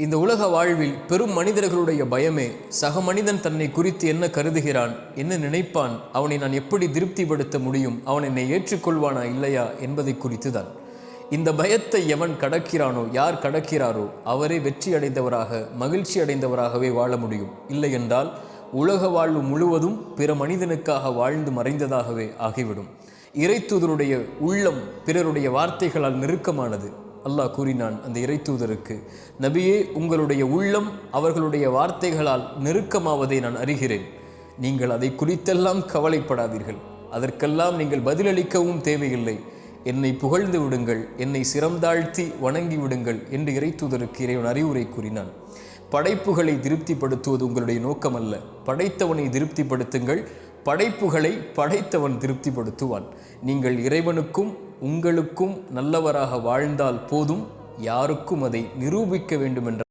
இந்த உலக வாழ்வில் பெரும் மனிதர்களுடைய பயமே சக மனிதன் தன்னை குறித்து என்ன கருதுகிறான், என்ன நினைப்பான், அவனை நான் எப்படி திருப்திப்படுத்த முடியும், அவன் என்னை ஏற்றுக்கொள்வானா இல்லையா என்பதை குறித்து தான். இந்த பயத்தை எவன் கடக்கிறானோ, யார் கடக்கிறாரோ அவரே வெற்றி அடைந்தவராக மகிழ்ச்சி அடைந்தவராகவே வாழ முடியும். இல்லை என்றால் உலக வாழ்வு முழுவதும் பிற மனிதனுக்காக வாழ்ந்து மறைந்ததாகவே ஆகிவிடும். இறைத்தூதருடைய உள்ளம் பிறருடைய வார்த்தைகளால் நெருக்கமானது. அல்லாஹ் கூறினான் அந்த இறைத்தூதருக்கு, நபியே, உங்களுடைய உள்ளம் அவர்களுடைய வார்த்தைகளால் நெருக்கமாவதை நான் அறிகிறேன். நீங்கள் அதை குறித்தெல்லாம் கவலைப்படாதீர்கள். அதற்கெல்லாம் நீங்கள் பதிலளிக்கவும் தேவையில்லை. என்னை புகழ்ந்து விடுங்கள், என்னை சிரம்தாழ்த்தி வணங்கி விடுங்கள் என்று இறைத்தூதருக்கு இறைவன் அறிவுரை கூறினான். படைப்புகளை திருப்திப்படுத்துவது உங்களுடைய நோக்கமல்ல. படைத்தவனை திருப்திப்படுத்துங்கள். படைப்புகளை படைத்தவன் திருப்திப்படுத்துவான். நீங்கள் இறைவனுக்கும் உங்களுக்கும் நல்லவராக வாழ்ந்தால் போதும். யாருக்கும் அதை நிரூபிக்க வேண்டும் என்ற